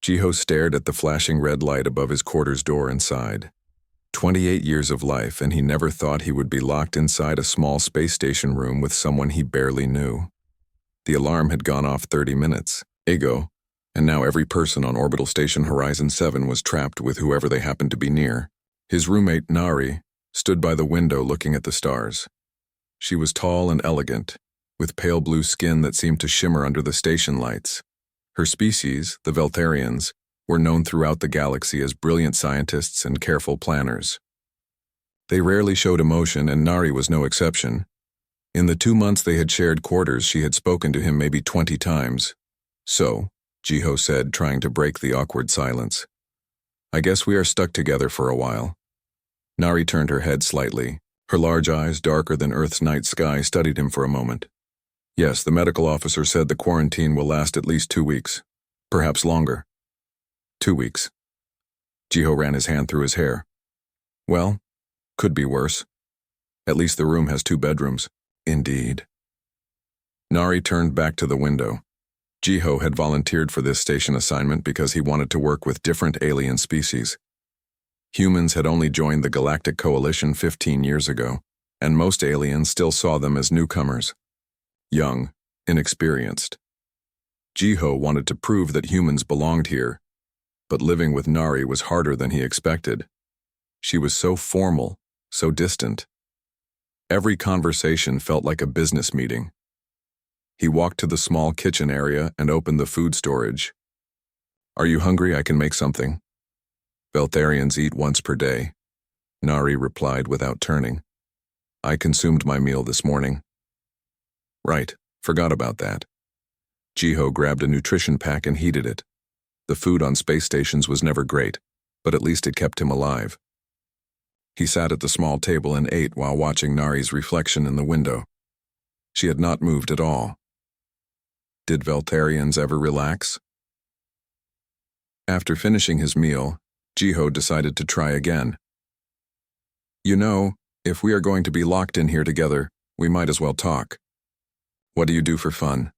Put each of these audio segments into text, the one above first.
Jiho stared at the flashing red light above his quarters door and sighed. 28 years of life, and he never thought he would be locked inside a small space station room with someone he barely knew. The alarm had gone off 30 minutes ago, and now every person on Orbital Station Horizon 7 was trapped with whoever they happened to be near. His roommate, Nari, stood by the window looking at the stars. She was tall and elegant, with pale blue skin that seemed to shimmer under the station lights. Her species, the Veltharians, were known throughout the galaxy as brilliant scientists and careful planners. They rarely showed emotion, and Nari was no exception. In the 2 months they had shared quarters, she had spoken to him maybe 20 times. "So," Jiho said, trying to break the awkward silence, "I guess we are stuck together for a while." Nari turned her head slightly. Her large eyes, darker than Earth's night sky, studied him for a moment. "Yes, the medical officer said the quarantine will last at least 2 weeks. Perhaps longer." 2 weeks. Jiho ran his hand through his hair. "Well, could be worse. At least the room has 2 bedrooms." "Indeed." Nari turned back to the window. Jiho had volunteered for this station assignment because he wanted to work with different alien species. Humans had only joined the Galactic Coalition 15 years ago, and most aliens still saw them as newcomers. Young, inexperienced. Jiho wanted to prove that humans belonged here, but living with Nari was harder than he expected. She was so formal, so distant. Every conversation felt like a business meeting. He walked to the small kitchen area and opened the food storage. "Are you hungry? I can make something." "Veltharians eat once per day," Nari replied without turning. "I consumed my meal this morning." "Right, forgot about that." Jiho grabbed a nutrition pack and heated it. The food on space stations was never great, but at least it kept him alive. He sat at the small table and ate while watching Nari's reflection in the window. She had not moved at all. Did Veltharians ever relax? After finishing his meal, Jiho decided to try again. "You know, if we are going to be locked in here together, we might as well talk. What do you do for fun?"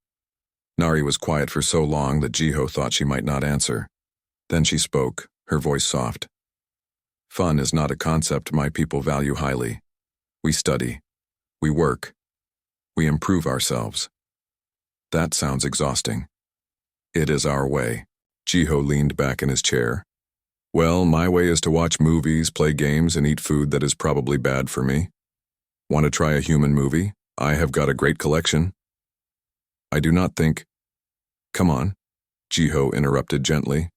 Nari was quiet for so long that Jiho thought she might not answer. Then she spoke, her voice soft. "Fun is not a concept my people value highly. We study. We work. We improve ourselves." "That sounds exhausting." "It is our way." Jiho leaned back in his chair. "Well, my way is to watch movies, play games, and eat food that is probably bad for me. Want to try a human movie? I have got a great collection." "I do not think—" "Come on," Jiho interrupted gently.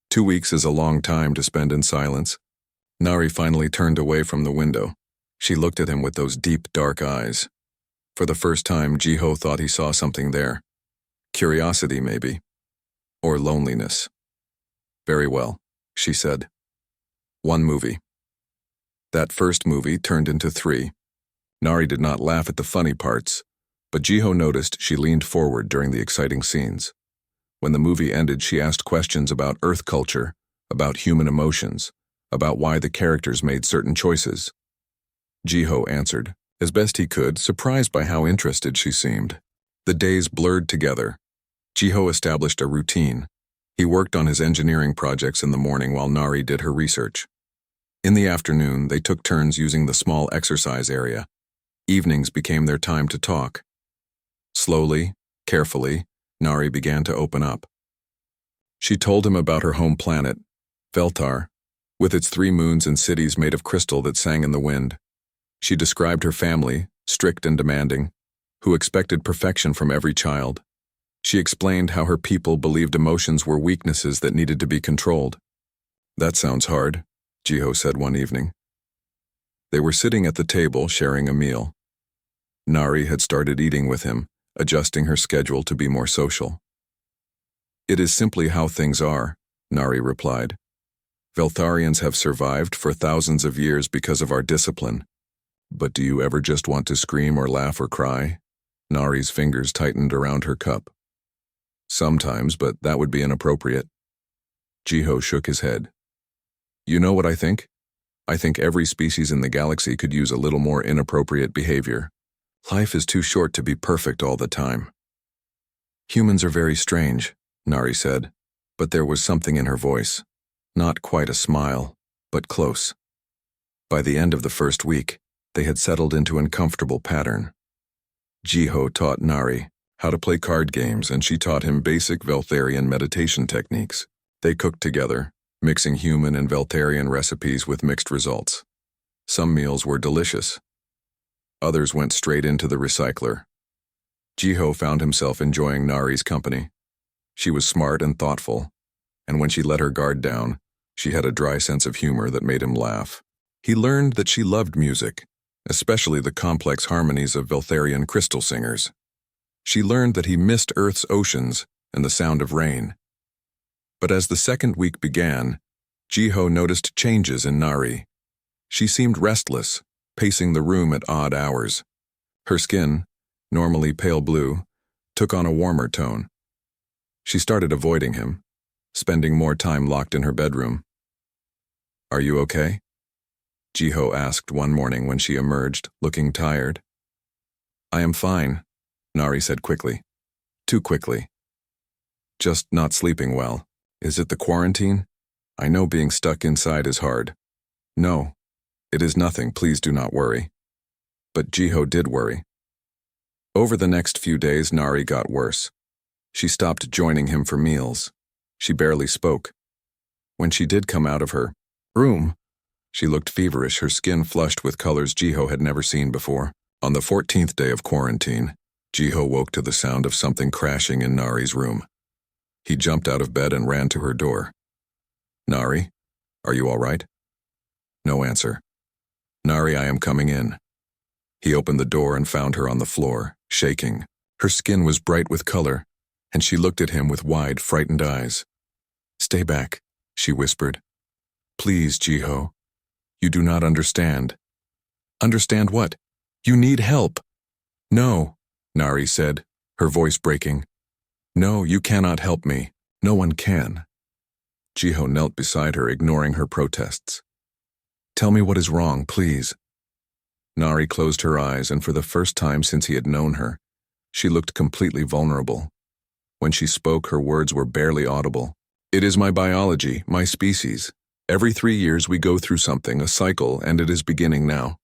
2 weeks is a long time to spend in silence. Nari finally turned away from the window. She looked at him with those deep, dark eyes. For the first time, Jiho thought he saw something there. Curiosity, maybe. Or loneliness. "Very well," she said. "1 movie." That first movie turned into 3. Nari did not laugh at the funny parts, but Jiho noticed she leaned forward during the exciting scenes. When the movie ended, she asked questions about Earth culture, about human emotions, about why the characters made certain choices. Jiho answered, as best he could, surprised by how interested she seemed. The days blurred together. Jiho established a routine. He worked on his engineering projects in the morning while Nari did her research. In the afternoon, they took turns using the small exercise area. Evenings became their time to talk. Slowly, carefully, Nari began to open up. She told him about her home planet, Veltar, with its 3 moons and cities made of crystal that sang in the wind. She described her family, strict and demanding, who expected perfection from every child. She explained how her people believed emotions were weaknesses that needed to be controlled. "That sounds hard," Jiho said one evening. They were sitting at the table sharing a meal. Nari had started eating with him, adjusting her schedule to be more social. "It is simply how things are," Nari replied. "Veltharians have survived for thousands of years because of our discipline. But do you ever just want to scream or laugh or cry?" Nari's fingers tightened around her cup. "Sometimes, but that would be inappropriate." Jiho shook his head. "You know what I think? I think every species in the galaxy could use a little more inappropriate behavior. Life is too short to be perfect all the time." "Humans are very strange," Nari said, But there was something in her voice. Not quite a smile, but close. By the end of the first week, they had settled into an uncomfortable pattern. Jiho taught Nari how to play card games, and she taught him basic Veltharian meditation techniques. They cooked together, mixing human and Veltharian recipes with mixed results. Some meals were delicious. Others went straight into the recycler. Jiho found himself enjoying Nari's company. She was smart and thoughtful, and when she let her guard down, she had a dry sense of humor that made him laugh. He learned that she loved music, especially the complex harmonies of Veltharian crystal singers. She learned that he missed Earth's oceans and the sound of rain. But as the second week began, Jiho noticed changes in Nari. She seemed restless, pacing the room at odd hours. Her skin, normally pale blue, took on a warmer tone. She started avoiding him, spending more time locked in her bedroom. "Are you okay?" Jiho asked one morning when she emerged, looking tired. "I am fine," Nari said quickly. Too quickly. "Just not sleeping well. Is it the quarantine? I know being stuck inside is hard." "No, it is nothing, please do not worry." But Jiho did worry. Over the next few days, Nari got worse. She stopped joining him for meals. She barely spoke. When she did come out of her room, she looked feverish, her skin flushed with colors Jiho had never seen before. On the 14th day of quarantine, Jiho woke to the sound of something crashing in Nari's room. He jumped out of bed and ran to her door. "Nari, are you all right?" No answer. "Nari, I am coming in." He opened the door and found her on the floor, shaking. Her skin was bright with color, and she looked at him with wide, frightened eyes. "Stay back," she whispered. "Please, Jiho. You do not understand." "Understand what? You need help." "No," Nari said, her voice breaking. "No, you cannot help me. No one can." Jiho knelt beside her, ignoring her protests. "Tell me what is wrong, please." Nari closed her eyes, and for the first time since he had known her, she looked completely vulnerable. When she spoke, her words were barely audible. "It is my biology, my species. Every 3 years we go through something, a cycle, and it is beginning now."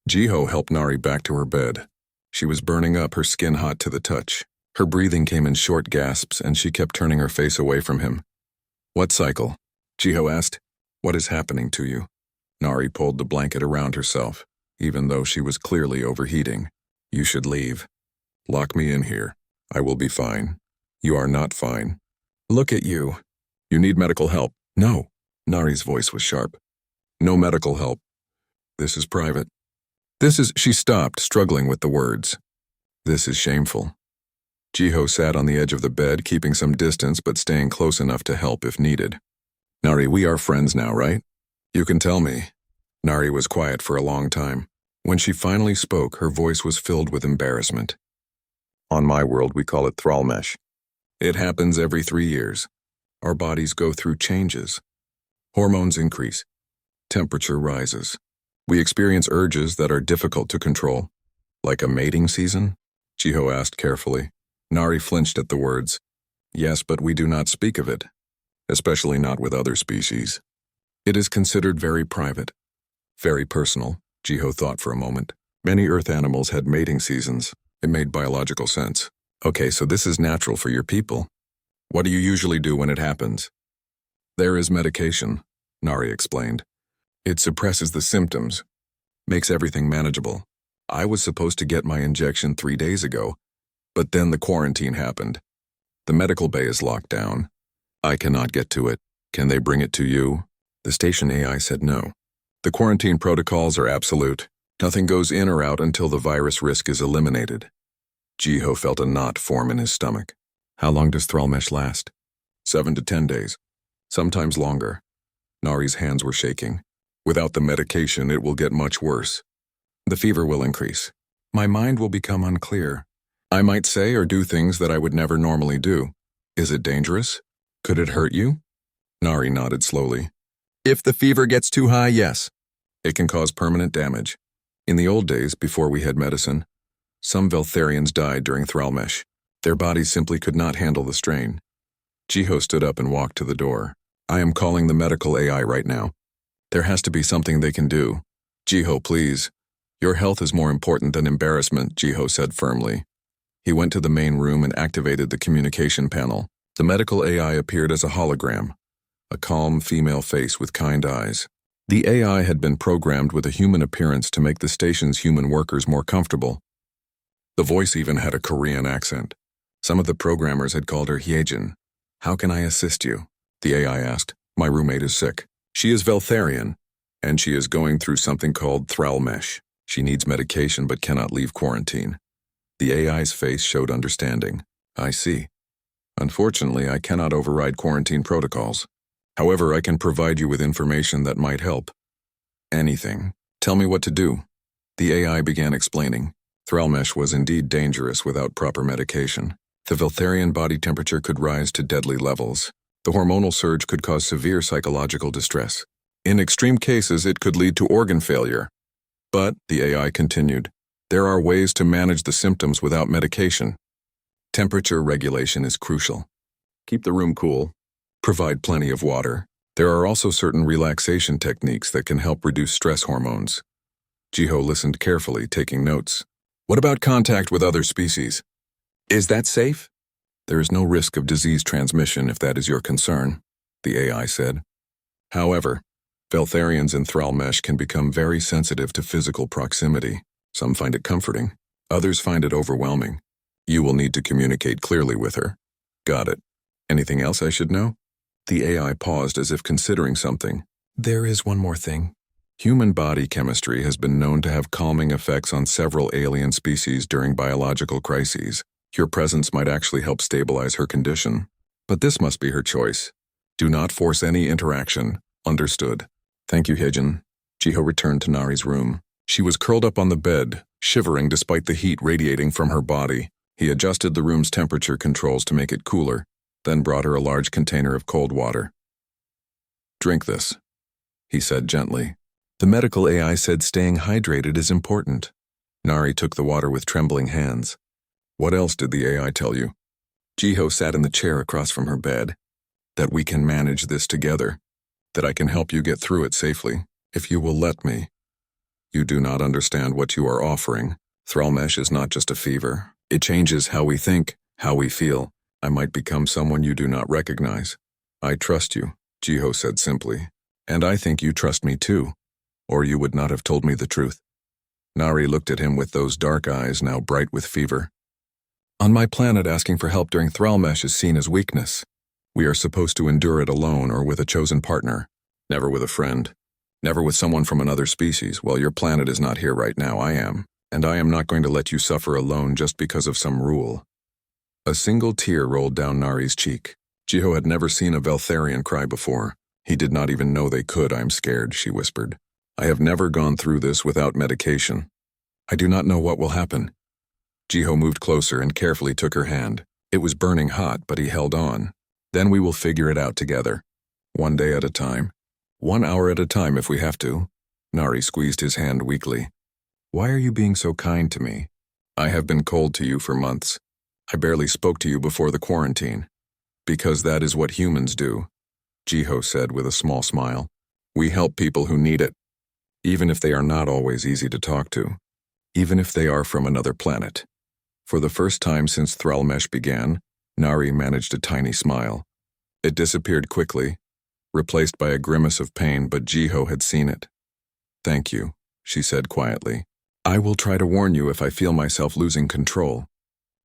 Jiho helped Nari back to her bed. She was burning up, her skin hot to the touch. Her breathing came in short gasps, and she kept turning her face away from him. "What cycle?" Jiho asked. "What is happening to you?" Nari pulled the blanket around herself, even though she was clearly overheating. "You should leave. Lock me in here. I will be fine." "You are not fine." "Look at you. You need medical help." "No." Nari's voice was sharp. "No medical help. This is private." She stopped, struggling with the words. "This is shameful." Jiho sat on the edge of the bed, keeping some distance but staying close enough to help if needed. "Nari, we are friends now, right? You can tell me." Nari was quiet for a long time. When she finally spoke, her voice was filled with embarrassment. "On my world, we call it thrallmesh. It happens every 3 years. Our bodies go through changes. Hormones increase. Temperature rises. We experience urges that are difficult to control." "Like a mating season?" Jiho asked carefully. Nari flinched at the words. "Yes, but we do not speak of it, especially not with other species. It is considered very private, very personal." Jiho thought for a moment. Many Earth animals had mating seasons. It made biological sense. "Okay, so this is natural for your people. What do you usually do when it happens?" "There is medication," Nari explained. "It suppresses the symptoms, makes everything manageable. I was supposed to get my injection 3 days ago, but then the quarantine happened. The medical bay is locked down. I cannot get to it. Can they bring it to you?" The station AI said no. "The quarantine protocols are absolute. Nothing goes in or out until the virus risk is eliminated." Jiho felt a knot form in his stomach. "How long does thrallmesh last?" 7 to 10 days. Sometimes longer." Nari's hands were shaking. "Without the medication, it will get much worse. The fever will increase. My mind will become unclear. I might say or do things that I would never normally do. Is it dangerous? Could it hurt you?" Nari nodded slowly. "If the fever gets too high, yes. It can cause permanent damage. In the old days, before we had medicine, some Veltharians died during thrallmesh. Their bodies simply could not handle the strain. Jiho stood up and walked to the door. I am calling the medical AI right now. There has to be something they can do. Jiho, please. Your health is more important than embarrassment, Jiho said firmly. He went to the main room and activated the communication panel. The medical AI appeared as a hologram, a calm female face with kind eyes. The AI had been programmed with a human appearance to make the station's human workers more comfortable. The voice even had a Korean accent. Some of the programmers had called her Hyejin. How can I assist you? The AI asked. My roommate is sick. She is Veltharian, and she is going through something called Thrallmesh. She needs medication but cannot leave quarantine. The AI's face showed understanding. I see. Unfortunately, I cannot override quarantine protocols. However, I can provide you with information that might help. Anything. Tell me what to do. The AI began explaining. Thrallmesh was indeed dangerous without proper medication. The Veltharian body temperature could rise to deadly levels. The hormonal surge could cause severe psychological distress. In extreme cases, it could lead to organ failure. But, the AI continued, there are ways to manage the symptoms without medication. Temperature regulation is crucial. Keep the room cool. Provide plenty of water. There are also certain relaxation techniques that can help reduce stress hormones. Jiho listened carefully, taking notes. What about contact with other species? Is that safe? There is no risk of disease transmission if that is your concern, the AI said. However, Veltharians in Thrallmesh can become very sensitive to physical proximity. Some find it comforting. Others find it overwhelming. You will need to communicate clearly with her. Got it. Anything else I should know? The AI paused as if considering something. There is one more thing. Human body chemistry has been known to have calming effects on several alien species during biological crises. Your presence might actually help stabilize her condition. But this must be her choice. Do not force any interaction. Understood. Thank you, Hyejin. Jiho returned to Nari's room. She was curled up on the bed, shivering despite the heat radiating from her body. He adjusted the room's temperature controls to make it cooler, then brought her a large container of cold water. Drink this, he said gently. The medical AI said staying hydrated is important. Nari took the water with trembling hands. What else did the AI tell you? Jiho sat in the chair across from her bed. That we can manage this together. That I can help you get through it safely, if you will let me. You do not understand what you are offering. Thrallmesh is not just a fever. It changes how we think, how we feel. I might become someone you do not recognize. I trust you, Jiho said simply. And I think you trust me too, or you would not have told me the truth. Nari looked at him with those dark eyes now bright with fever. On my planet, asking for help during Thrallmesh is seen as weakness. We are supposed to endure it alone or with a chosen partner, never with a friend, never with someone from another species. Well, your planet is not here right now, I am, and I am not going to let you suffer alone just because of some rule. A single tear rolled down Nari's cheek. Jiho had never seen a Veltharian cry before. He did not even know they could. I'm scared, she whispered. I have never gone through this without medication. I do not know what will happen. Jiho moved closer and carefully took her hand. It was burning hot, but he held on. Then we will figure it out together. One day at a time. 1 hour at a time if we have to. Nari squeezed his hand weakly. Why are you being so kind to me? I have been cold to you for months. I barely spoke to you before the quarantine. Because that is what humans do, Jiho said with a small smile. We help people who need it. Even if they are not always easy to talk to. Even if they are from another planet. For the first time since Thrallmesh began, Nari managed a tiny smile. It disappeared quickly, replaced by a grimace of pain, but Jiho had seen it. Thank you, she said quietly. I will try to warn you if I feel myself losing control.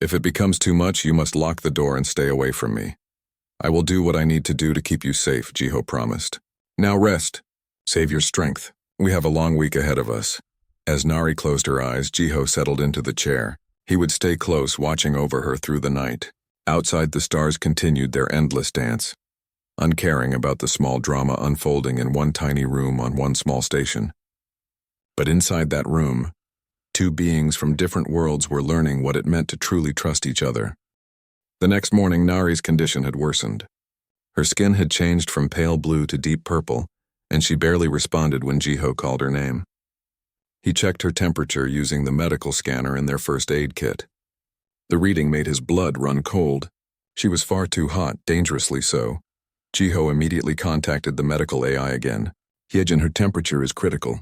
If it becomes too much, you must lock the door and stay away from me. I will do what I need to do to keep you safe, Jiho promised. Now rest. Save your strength. We have a long week ahead of us. As Nari closed her eyes, Jiho settled into the chair. He would stay close, watching over her through the night. Outside, the stars continued their endless dance, uncaring about the small drama unfolding in one tiny room on one small station. But inside that room, two beings from different worlds were learning what it meant to truly trust each other. The next morning, Nari's condition had worsened. Her skin had changed from pale blue to deep purple, and she barely responded when Jiho called her name. He checked her temperature using the medical scanner in their first aid kit. The reading made his blood run cold. She was far too hot, dangerously so. Jiho immediately contacted the medical AI again. Hyejin, her temperature is critical.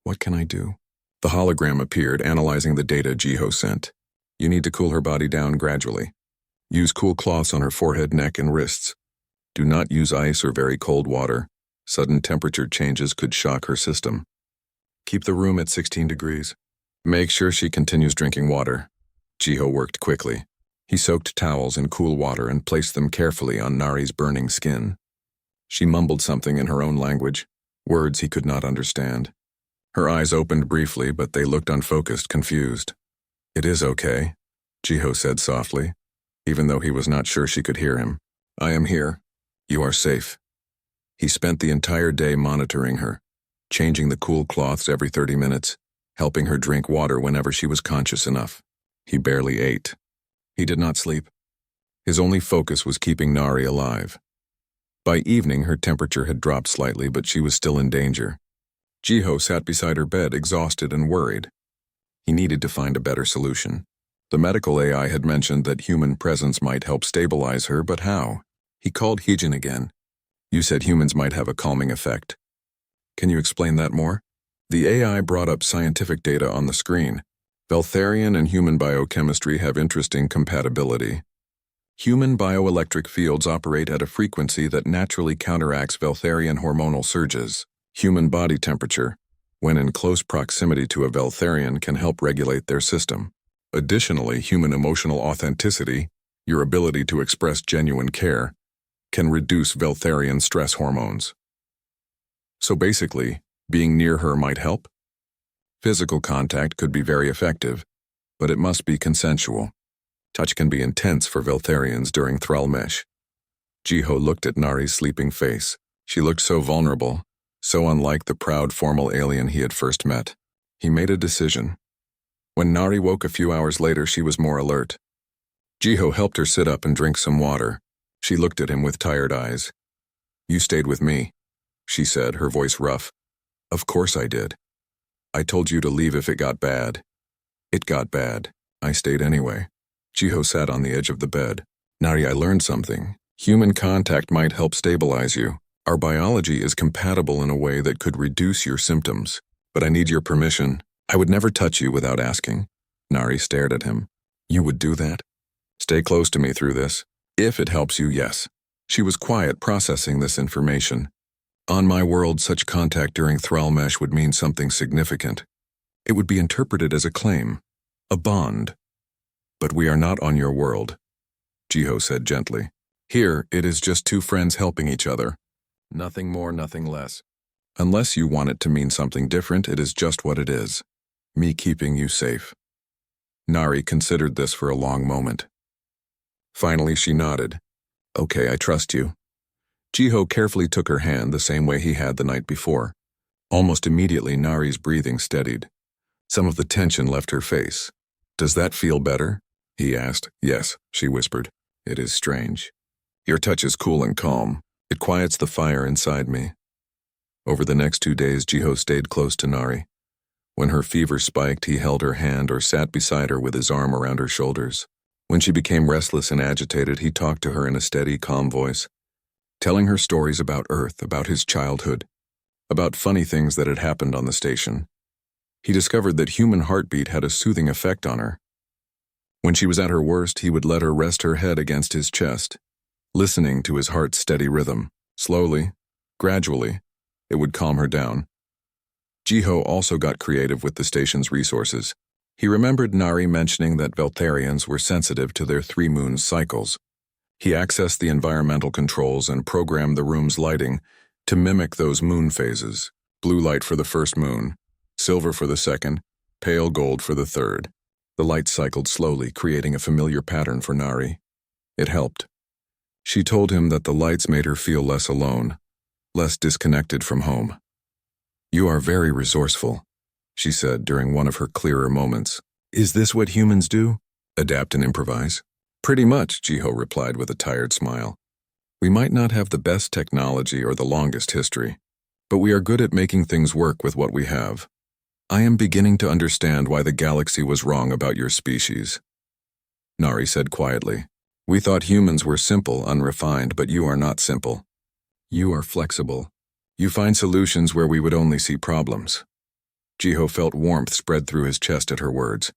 What can I do? The hologram appeared, analyzing the data Jiho sent. You need to cool her body down gradually. Use cool cloths on her forehead, neck, and wrists. Do not use ice or very cold water. Sudden temperature changes could shock her system. Keep the room at 16 degrees. Make sure she continues drinking water. Jiho worked quickly. He soaked towels in cool water and placed them carefully on Nari's burning skin. She mumbled something in her own language, words he could not understand. Her eyes opened briefly, but they looked unfocused, confused. It is okay, Jiho said softly, even though he was not sure she could hear him. I am here. You are safe. He spent the entire day monitoring her, changing the cool cloths every 30 minutes, helping her drink water whenever she was conscious enough. He barely ate. He did not sleep. His only focus was keeping Nari alive. By evening, her temperature had dropped slightly, but she was still in danger. Jiho sat beside her bed, exhausted and worried. He needed to find a better solution. The medical AI had mentioned that human presence might help stabilize her, but how? He called Hyejin again. You said humans might have a calming effect. Can you explain that more? The AI brought up scientific data on the screen. Veltharian and human biochemistry have interesting compatibility. Human bioelectric fields operate at a frequency that naturally counteracts Veltharian hormonal surges. Human body temperature, when in close proximity to a Veltharian, can help regulate their system. Additionally, human emotional authenticity, your ability to express genuine care, can reduce Veltharian stress hormones. So basically, being near her might help? Physical contact could be very effective, but it must be consensual. Touch can be intense for Veltharians during thrallmesh. Jiho looked at Nari's sleeping face. She looked so vulnerable, so unlike the proud, formal alien he had first met. He made a decision. When Nari woke a few hours later, she was more alert. Jiho helped her sit up and drink some water. She looked at him with tired eyes. You stayed with me, she said, her voice rough. Of course I did. I told you to leave if it got bad. It got bad. I stayed anyway. Jiho sat on the edge of the bed. Nari, I learned something. Human contact might help stabilize you. Our biology is compatible in a way that could reduce your symptoms. But I need your permission. I would never touch you without asking. Nari stared at him. You would do that? Stay close to me through this. If it helps you, yes. She was quiet, processing this information. On my world, such contact during thrallmesh would mean something significant. It would be interpreted as a claim, a bond. But we are not on your world, Jiho said gently. Here, it is just two friends helping each other. Nothing more, nothing less. Unless you want it to mean something different, it is just what it is. Me keeping you safe. Nari considered this for a long moment. Finally, she nodded. Okay, I trust you. Jiho carefully took her hand the same way he had the night before. Almost immediately, Nari's breathing steadied. Some of the tension left her face. Does that feel better? He asked. Yes, she whispered. It is strange. Your touch is cool and calm. It quiets the fire inside me. Over the next 2 days, Jiho stayed close to Nari. When her fever spiked, he held her hand or sat beside her with his arm around her shoulders. When she became restless and agitated, he talked to her in a steady, calm voice, telling her stories about Earth, about his childhood, about funny things that had happened on the station. He discovered that human heartbeat had a soothing effect on her. When she was at her worst, he would let her rest her head against his chest, listening to his heart's steady rhythm. Slowly, gradually, it would calm her down. Jiho also got creative with the station's resources. He remembered Nari mentioning that Veltharians were sensitive to their 3-moon cycles. He accessed the environmental controls and programmed the room's lighting to mimic those moon phases. Blue light for the first moon, silver for the second, pale gold for the third. The light cycled slowly, creating a familiar pattern for Nari. It helped. She told him that the lights made her feel less alone, less disconnected from home. You are very resourceful, she said during one of her clearer moments. Is this what humans do? Adapt and improvise? Pretty much, Jiho replied with a tired smile. We might not have the best technology or the longest history, but we are good at making things work with what we have. I am beginning to understand why the galaxy was wrong about your species. Nari said quietly. We thought humans were simple, unrefined, but you are not simple. You are flexible. You find solutions where we would only see problems. Jiho felt warmth spread through his chest at her words.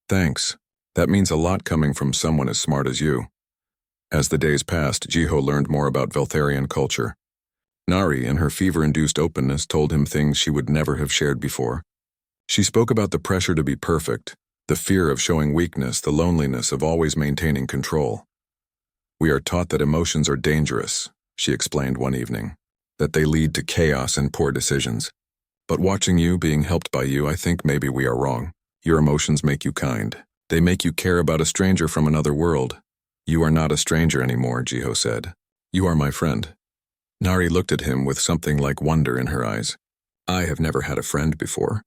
Thanks. That means a lot coming from someone as smart as you. As the days passed, Jiho learned more about Veltharian culture. Nari, in her fever-induced openness, told him things she would never have shared before. She spoke about the pressure to be perfect, the fear of showing weakness, the loneliness of always maintaining control. We are taught that emotions are dangerous, she explained one evening, that they lead to chaos and poor decisions. But watching you, being helped by you, I think maybe we are wrong. Your emotions make you kind. They make you care about a stranger from another world. You are not a stranger anymore, Jiho said. You are my friend. Nari looked at him with something like wonder in her eyes. I have never had a friend before.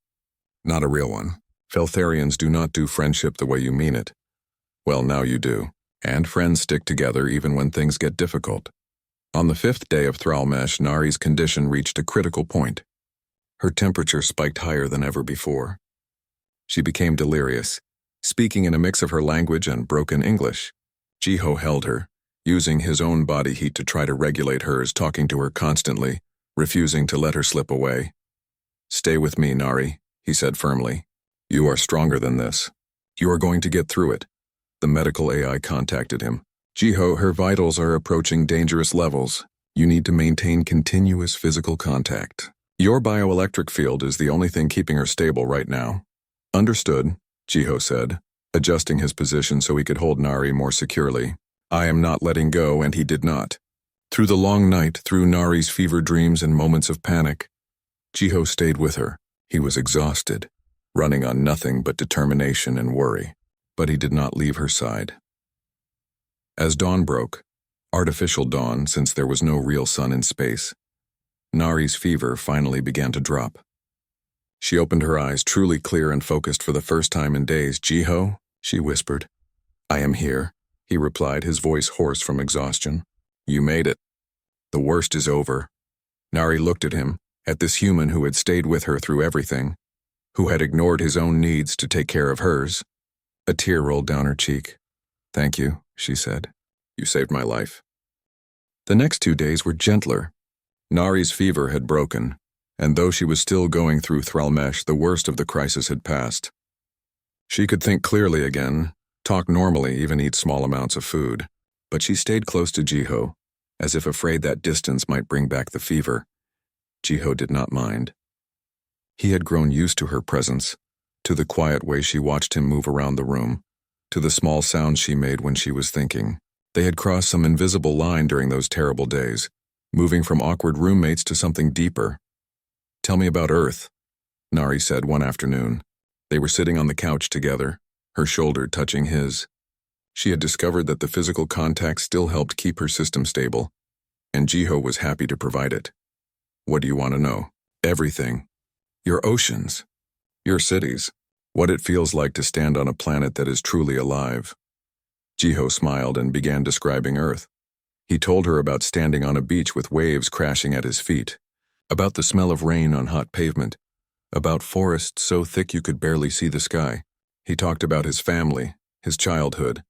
Not a real one. Veltharians do not do friendship the way you mean it. Well, now you do. And friends stick together even when things get difficult. On the 5th day of Thralmesh, Nari's condition reached a critical point. Her temperature spiked higher than ever before. She became delirious, speaking in a mix of her language and broken English. Jiho held her, using his own body heat to try to regulate hers, talking to her constantly, refusing to let her slip away. Stay with me, Nari, he said firmly. You are stronger than this. You are going to get through it. The medical AI contacted him. Jiho, her vitals are approaching dangerous levels. You need to maintain continuous physical contact. Your bioelectric field is the only thing keeping her stable right now. Understood, Jiho said, adjusting his position so he could hold Nari more securely. I am not letting go, and he did not. Through the long night, through Nari's fever dreams and moments of panic, Jiho stayed with her. He was exhausted, running on nothing but determination and worry, but he did not leave her side. As dawn broke, artificial dawn since there was no real sun in space, Nari's fever finally began to drop. She opened her eyes, truly clear and focused for the first time in days. Jiho, she whispered. I am here, he replied, his voice hoarse from exhaustion. You made it. The worst is over. Nari looked at him, at this human who had stayed with her through everything, who had ignored his own needs to take care of hers. A tear rolled down her cheek. Thank you, she said. You saved my life. The next 2 days were gentler. Nari's fever had broken, and though she was still going through Thralmesh, the worst of the crisis had passed. She could think clearly again, talk normally, even eat small amounts of food, but she stayed close to Jiho, as if afraid that distance might bring back the fever. Jiho did not mind. He had grown used to her presence, to the quiet way she watched him move around the room, to the small sounds she made when she was thinking. They had crossed some invisible line during those terrible days, moving from awkward roommates to something deeper. Tell me about Earth, Nari said one afternoon. They were sitting on the couch together, her shoulder touching his. She had discovered that the physical contact still helped keep her system stable, and Jiho was happy to provide it. What do you want to know? Everything. Your oceans. Your cities. What it feels like to stand on a planet that is truly alive. Jiho smiled and began describing Earth. He told her about standing on a beach with waves crashing at his feet, about the smell of rain on hot pavement, about forests so thick you could barely see the sky. He talked about his family, his childhood,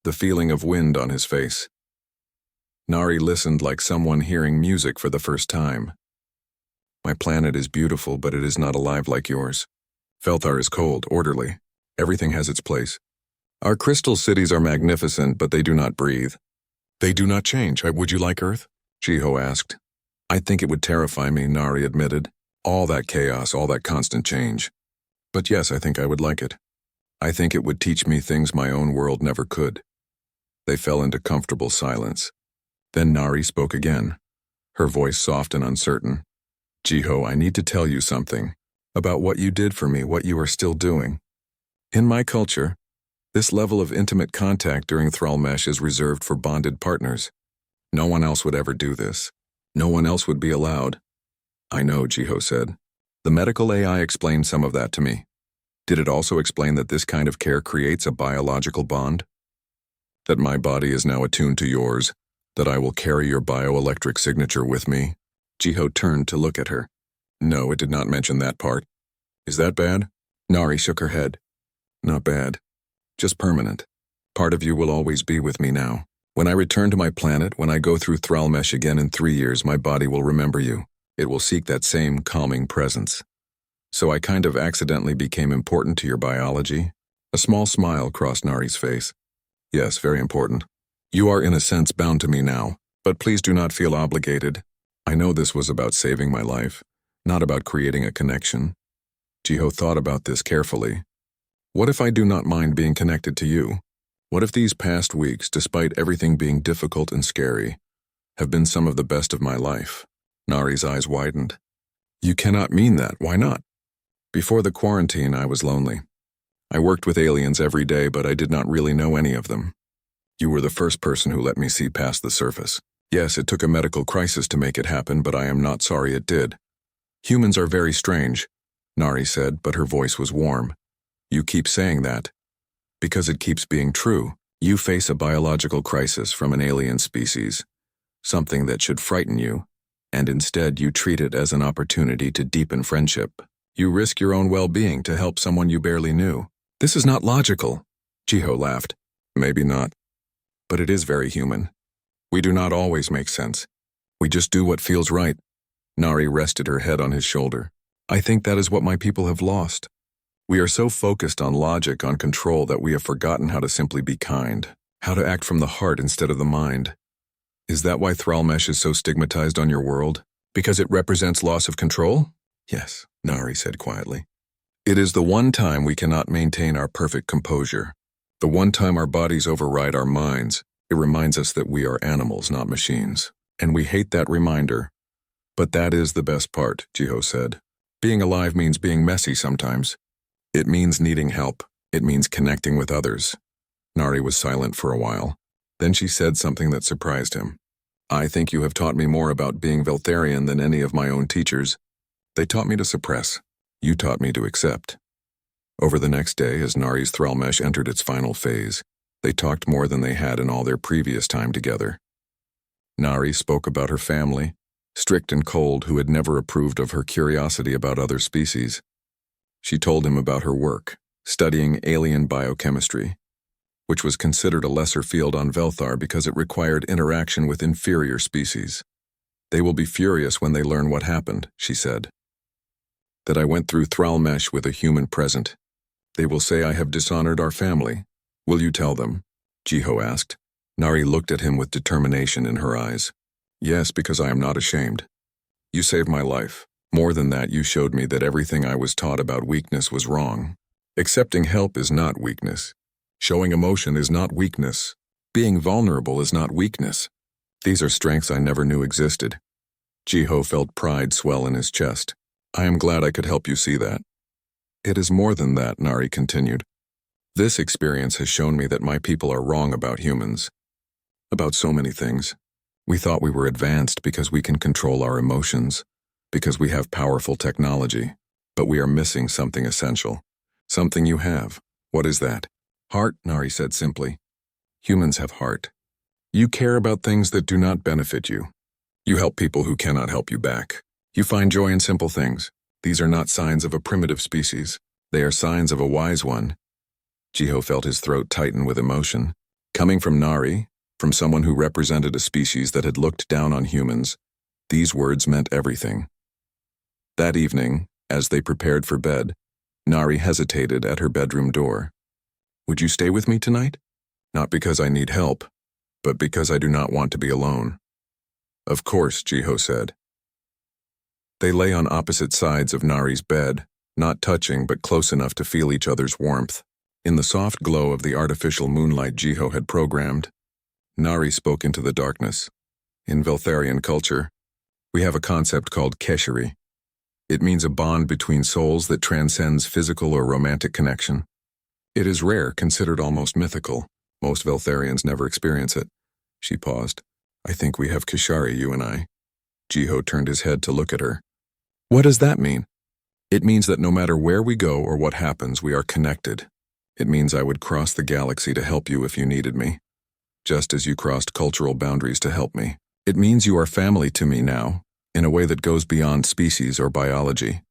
the feeling of wind on his face. Nari listened like someone hearing music for the first time. My planet is beautiful, but it is not alive like yours. Velthar is cold, orderly. Everything has its place. Our crystal cities are magnificent, but they do not breathe. They do not change. Would you like Earth? Jiho asked. I think it would terrify me, Nari admitted. All that chaos, all that constant change. But yes, I think I would like it. I think it would teach me things my own world never could. They fell into comfortable silence. Then Nari spoke again, her voice soft and uncertain. Jiho, I need to tell you something about what you did for me, what you are still doing. In my culture, this level of intimate contact during Thralmesh is reserved for bonded partners. No one else would ever do this. No one else would be allowed. I know, Jiho said. The medical AI explained some of that to me. Did it also explain that this kind of care creates a biological bond? That my body is now attuned to yours, that I will carry your bioelectric signature with me? Jiho turned to look at her. No, it did not mention that part. Is that bad? Nari shook her head. Not bad. Just permanent. Part of you will always be with me now. When I return to my planet, when I go through Thrallmesh again in 3 years, my body will remember you. It will seek that same calming presence. So I kind of accidentally became important to your biology? A small smile crossed Nari's face. Yes, very important. You are in a sense bound to me now, but please do not feel obligated. I know this was about saving my life, not about creating a connection. Jiho thought about this carefully. What if I do not mind being connected to you? What if these past weeks, despite everything being difficult and scary, have been some of the best of my life? Nari's eyes widened. You cannot mean that. Why not? Before the quarantine, I was lonely. I worked with aliens every day, but I did not really know any of them. You were the first person who let me see past the surface. Yes, it took a medical crisis to make it happen, but I am not sorry it did. Humans are very strange, Nari said, but her voice was warm. You keep saying that. Because it keeps being true. You face a biological crisis from an alien species, something that should frighten you, and instead you treat it as an opportunity to deepen friendship. You risk your own well-being to help someone you barely knew. This is not logical, Jiho laughed. Maybe not. But it is very human. We do not always make sense. We just do what feels right. Nari rested her head on his shoulder. I think that is what my people have lost. We are so focused on logic, on control, that we have forgotten how to simply be kind, how to act from the heart instead of the mind. Is that why Thrallmesh is so stigmatized on your world? Because it represents loss of control? Yes, Nari said quietly. It is the one time we cannot maintain our perfect composure. The one time our bodies override our minds. It reminds us that we are animals, not machines. And we hate that reminder. But that is the best part, Jiho said. Being alive means being messy sometimes. It means needing help. It means connecting with others. Nari was silent for a while. Then she said something that surprised him. I think you have taught me more about being Veltharian than any of my own teachers. They taught me to suppress. You taught me to accept. Over the next day, as Nari's Thrallmesh entered its final phase, they talked more than they had in all their previous time together. Nari spoke about her family, strict and cold, who had never approved of her curiosity about other species. She told him about her work, studying alien biochemistry, which was considered a lesser field on Velthar because it required interaction with inferior species. They will be furious when they learn what happened, she said. That I went through Thrallmesh with a human present. They will say I have dishonored our family. Will you tell them? Jiho asked. Nari looked at him with determination in her eyes. Yes, because I am not ashamed. You saved my life. More than that, you showed me that everything I was taught about weakness was wrong. Accepting help is not weakness. Showing emotion is not weakness. Being vulnerable is not weakness. These are strengths I never knew existed. Jiho felt pride swell in his chest. I am glad I could help you see that. It is more than that, Nari continued. This experience has shown me that my people are wrong about humans. About so many things. We thought we were advanced because we can control our emotions, because we have powerful technology, but we are missing something essential. Something you have. What is that? Heart, Nari said simply. Humans have heart. You care about things that do not benefit you. You help people who cannot help you back. You find joy in simple things. These are not signs of a primitive species. They are signs of a wise one. Jiho felt his throat tighten with emotion. Coming from Nari, from someone who represented a species that had looked down on humans, these words meant everything. That evening, as they prepared for bed, Nari hesitated at her bedroom door. Would you stay with me tonight? Not because I need help, but because I do not want to be alone. Of course, Jiho said. They lay on opposite sides of Nari's bed, not touching but close enough to feel each other's warmth. In the soft glow of the artificial moonlight Jiho had programmed, Nari spoke into the darkness. In Veltharian culture, we have a concept called kesheri. It means a bond between souls that transcends physical or romantic connection. It is rare, considered almost mythical. Most Veltharians never experience it. She paused. I think we have keshari, you and I. Jiho turned his head to look at her. What does that mean? It means that no matter where we go or what happens, we are connected. It means I would cross the galaxy to help you if you needed me, just as you crossed cultural boundaries to help me. It means you are family to me now, in a way that goes beyond species or biology.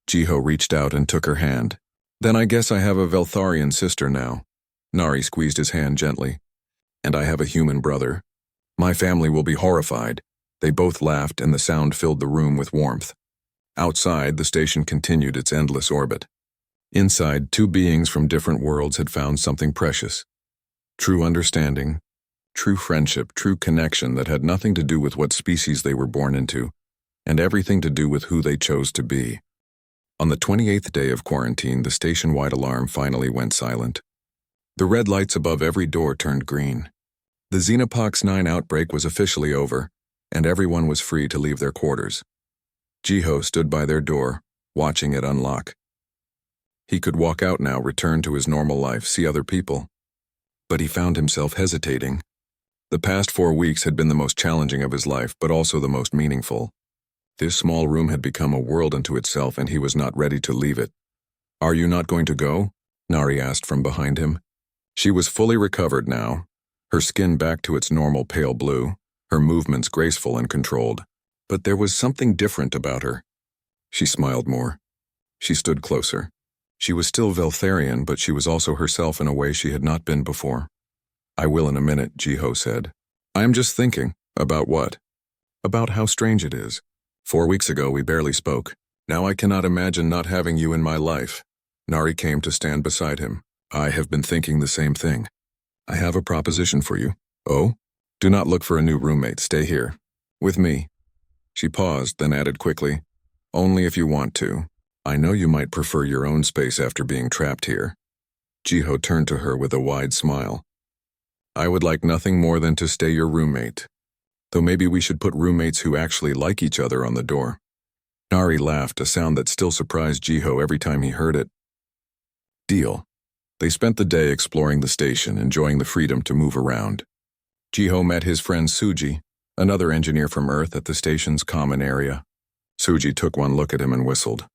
Jiho reached out and took her hand. Then I guess I have a Veltharian sister now. Nari squeezed his hand gently. And I have a human brother. My family will be horrified. They both laughed, and the sound filled the room with warmth. Outside, the station continued its endless orbit. Inside, two beings from different worlds had found something precious. True understanding, true friendship, true connection that had nothing to do with what species they were born into, and everything to do with who they chose to be. On the 28th day of quarantine, the station-wide alarm finally went silent. The red lights above every door turned green. The Xenopox 9 outbreak was officially over, and everyone was free to leave their quarters. Jiho stood by their door, watching it unlock. He could walk out now, return to his normal life, see other people. But he found himself hesitating. The past 4 weeks had been the most challenging of his life, but also the most meaningful. This small room had become a world unto itself, and he was not ready to leave it. "Are you not going to go?" Nari asked from behind him. She was fully recovered now, her skin back to its normal pale blue, her movements graceful and controlled. But there was something different about her. She smiled more. She stood closer. She was still Veltharian, but she was also herself in a way she had not been before. "I will in a minute," Jiho said. "I am just thinking." "About what?" "About how strange it is. 4 weeks ago we barely spoke. Now I cannot imagine not having you in my life." Nari came to stand beside him. "I have been thinking the same thing. I have a proposition for you." "Oh?" "Do not look for a new roommate. Stay here. With me." She paused, then added quickly, "Only if you want to. I know you might prefer your own space after being trapped here." Jiho turned to her with a wide smile. "I would like nothing more than to stay your roommate. Though maybe we should put roommates who actually like each other on the door." Nari laughed, a sound that still surprised Jiho every time he heard it. "Deal." They spent the day exploring the station, enjoying the freedom to move around. Jiho met his friend Suji, another engineer from Earth, at the station's common area. Suji took one look at him and whistled.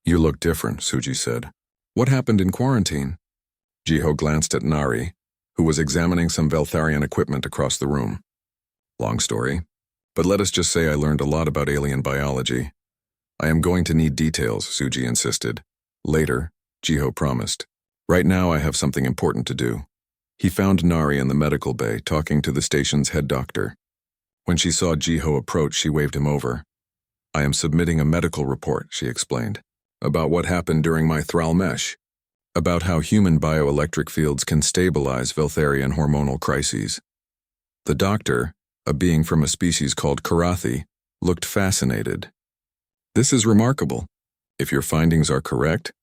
"You look different," Suji said. "What happened in quarantine?" Jiho glanced at Nari, who was examining some Veltharian equipment across the room. "Long story, but let us just say I learned a lot about alien biology." "I am going to need details," Suji insisted. "Later," Jiho promised. "Right now I have something important to do." He found Nari in the medical bay, talking to the station's head doctor. When she saw Jiho approach, she waved him over. "I am submitting a medical report," she explained, "about what happened during my Thrall mesh, about how human bioelectric fields can stabilize Veltharian hormonal crises." The doctor, a being from a species called Karathi, looked fascinated. "This is remarkable. If your findings are correct,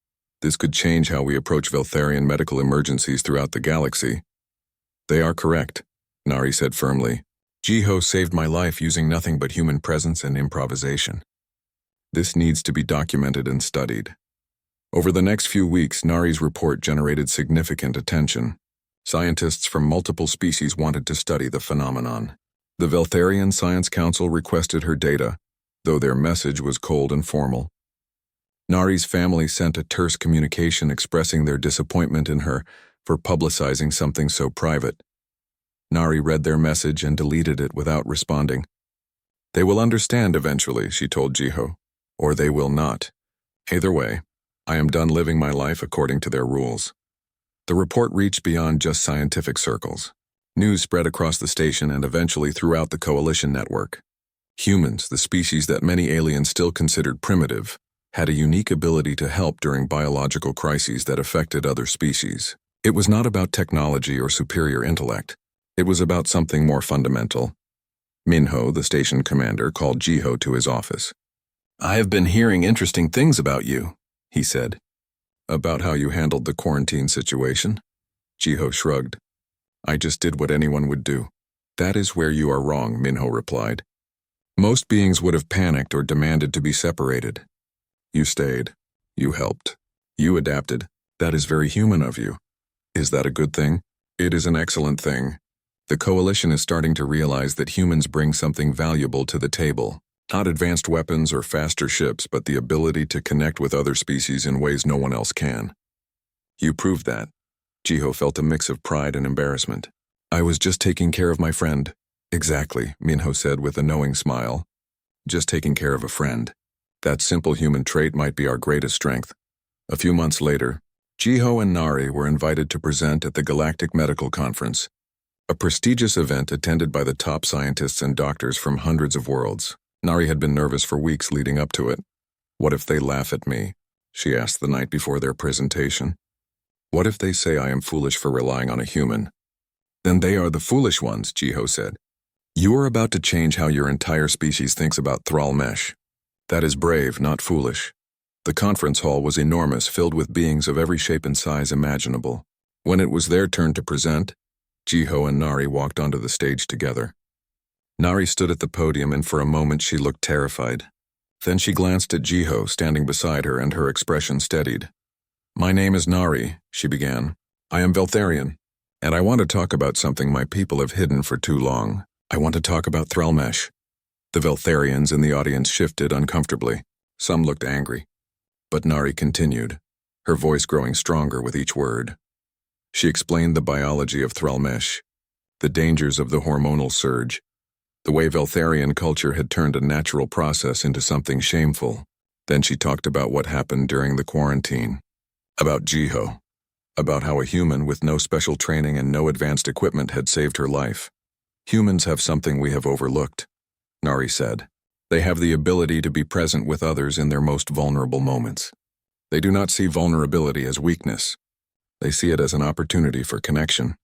this could change how we approach Veltharian medical emergencies throughout the galaxy." "They are correct," Nari said firmly. "Jiho saved my life using nothing but human presence and improvisation. This needs to be documented and studied." Over the next few weeks, Nari's report generated significant attention. Scientists from multiple species wanted to study the phenomenon. The Veltharian Science Council requested her data, though their message was cold and formal. Nari's family sent a terse communication expressing their disappointment in her for publicizing something so private. Nari read their message and deleted it without responding. "They will understand eventually," she told Jiho, "or they will not. Either way, I am done living my life according to their rules." The report reached beyond just scientific circles. News spread across the station and eventually throughout the coalition network. Humans, the species that many aliens still considered primitive, had a unique ability to help during biological crises that affected other species. It was not about technology or superior intellect. It was about something more fundamental. Minho, the station commander, called Jiho to his office. "I have been hearing interesting things about you," he said. "About how you handled the quarantine situation?" Jiho shrugged. "I just did what anyone would do." "That is where you are wrong," Minho replied. "Most beings would have panicked or demanded to be separated. You stayed. You helped. You adapted. That is very human of you. Is that a good thing?" "It is an excellent thing. The coalition is starting to realize that humans bring something valuable to the table. Not advanced weapons or faster ships, but the ability to connect with other species in ways no one else can." "You proved that." Jiho felt a mix of pride and embarrassment. "I was just taking care of my friend." "Exactly," Minho said with a knowing smile. "Just taking care of a friend. That simple human trait might be our greatest strength." A few months later, Jiho and Nari were invited to present at the Galactic Medical Conference, a prestigious event attended by the top scientists and doctors from hundreds of worlds. Nari had been nervous for weeks leading up to it. What if they laugh at me? She asked the night before their presentation. What if they say I am foolish for relying on a human? Then they are the foolish ones, Jiho said. You are about to change how your entire species thinks about Thrall-Mesh. That is brave, not foolish. The conference hall was enormous, filled with beings of every shape and size imaginable. When it was their turn to present, Jiho and Nari walked onto the stage together. Nari stood at the podium, and for a moment she looked terrified. Then she glanced at Jiho standing beside her, and her expression steadied. My name is Nari, she began. I am Veltharian, and I want to talk about something my people have hidden for too long. I want to talk about Thrall-Mesh. The Veltharians in the audience shifted uncomfortably. Some looked angry. But Nari continued, her voice growing stronger with each word. She explained the biology of Thrall-Mesh, the dangers of the hormonal surge, the way Veltharian culture had turned a natural process into something shameful. Then she talked about what happened during the quarantine, about Jiho, about how a human with no special training and no advanced equipment had saved her life. Humans have something we have overlooked, Nari said. They have the ability to be present with others in their most vulnerable moments. They do not see vulnerability as weakness. They see it as an opportunity for connection.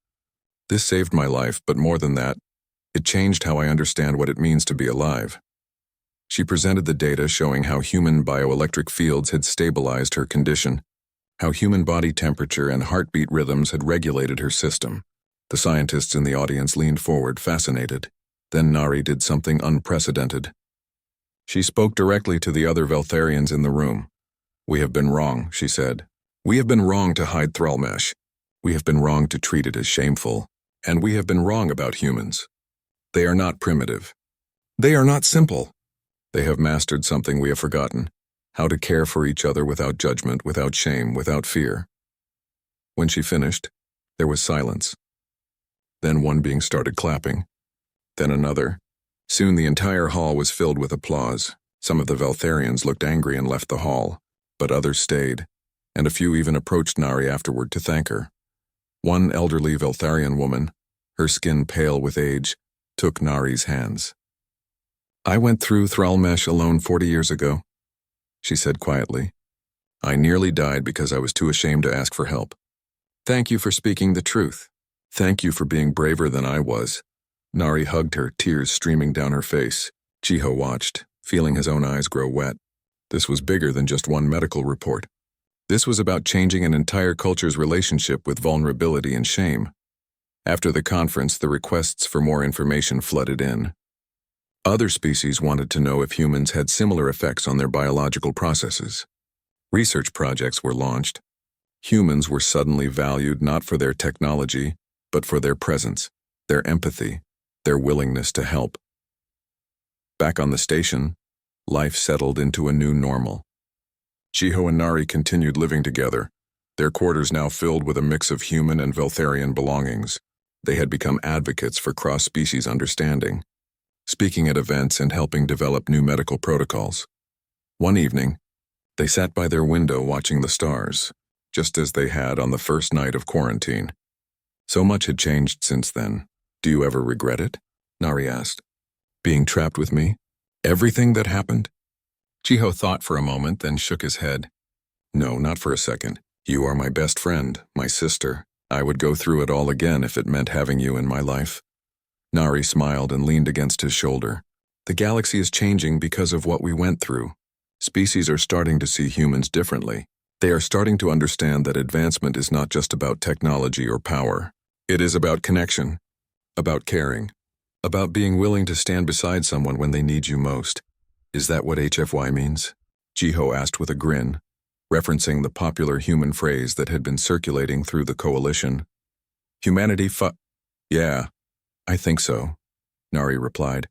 This saved my life, but more than that, it changed how I understand what it means to be alive. She presented the data showing how human bioelectric fields had stabilized her condition, how human body temperature and heartbeat rhythms had regulated her system. The scientists in the audience leaned forward, fascinated. Then Nari did something unprecedented. She spoke directly to the other Veltharians in the room. We have been wrong, she said. We have been wrong to hide Thrall-Mesh. We have been wrong to treat it as shameful. And we have been wrong about humans. They are not primitive. They are not simple. They have mastered something we have forgotten, how to care for each other without judgment, without shame, without fear. When she finished, there was silence. Then one being started clapping. Then another. Soon the entire hall was filled with applause. Some of the Veltharians looked angry and left the hall, but others stayed, and a few even approached Nari afterward to thank her. One elderly Veltharian woman, her skin pale with age, took Nari's hands. I went through Thrall-Mesh alone 40 years ago, she said quietly. I nearly died because I was too ashamed to ask for help. Thank you for speaking the truth. Thank you for being braver than I was. Nari hugged her, tears streaming down her face. Jiho watched, feeling his own eyes grow wet. This was bigger than just one medical report. This was about changing an entire culture's relationship with vulnerability and shame. After the conference, the requests for more information flooded in. Other species wanted to know if humans had similar effects on their biological processes. Research projects were launched. Humans were suddenly valued not for their technology, but for their presence, their empathy, their willingness to help. Back on the station, life settled into a new normal. Jiho and Nari continued living together, their quarters now filled with a mix of human and Veltharian belongings. They had become advocates for cross-species understanding, speaking at events and helping develop new medical protocols. One evening, they sat by their window watching the stars, just as they had on the first night of quarantine. So much had changed since then. Do you ever regret it? Nari asked. Being trapped with me? Everything that happened? Jiho thought for a moment, then shook his head. No, not for a second. You are my best friend, my sister. I would go through it all again if it meant having you in my life. Nari smiled and leaned against his shoulder. The galaxy is changing because of what we went through. Species are starting to see humans differently. They are starting to understand that advancement is not just about technology or power. It is about connection, about caring, about being willing to stand beside someone when they need you most. Is that what HFY means? Jiho asked with a grin, referencing the popular human phrase that had been circulating through the coalition. Humanity Yeah, I think so, Nari replied.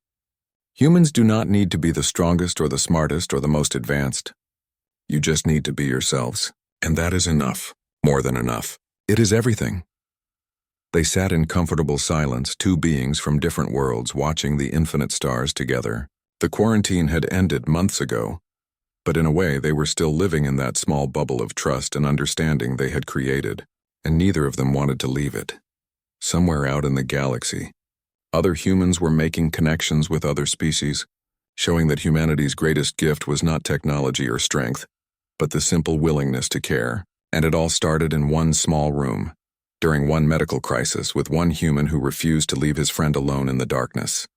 Humans do not need to be the strongest or the smartest or the most advanced. You just need to be yourselves, and that is enough, more than enough. It is everything. They sat in comfortable silence, two beings from different worlds watching the infinite stars together. The quarantine had ended months ago, But in a way, they were still living in that small bubble of trust and understanding they had created, and neither of them wanted to leave it. Somewhere out in the galaxy, other humans were making connections with other species, showing that humanity's greatest gift was not technology or strength, but the simple willingness to care. And it all started in one small room, during one medical crisis with one human who refused to leave his friend alone in the darkness.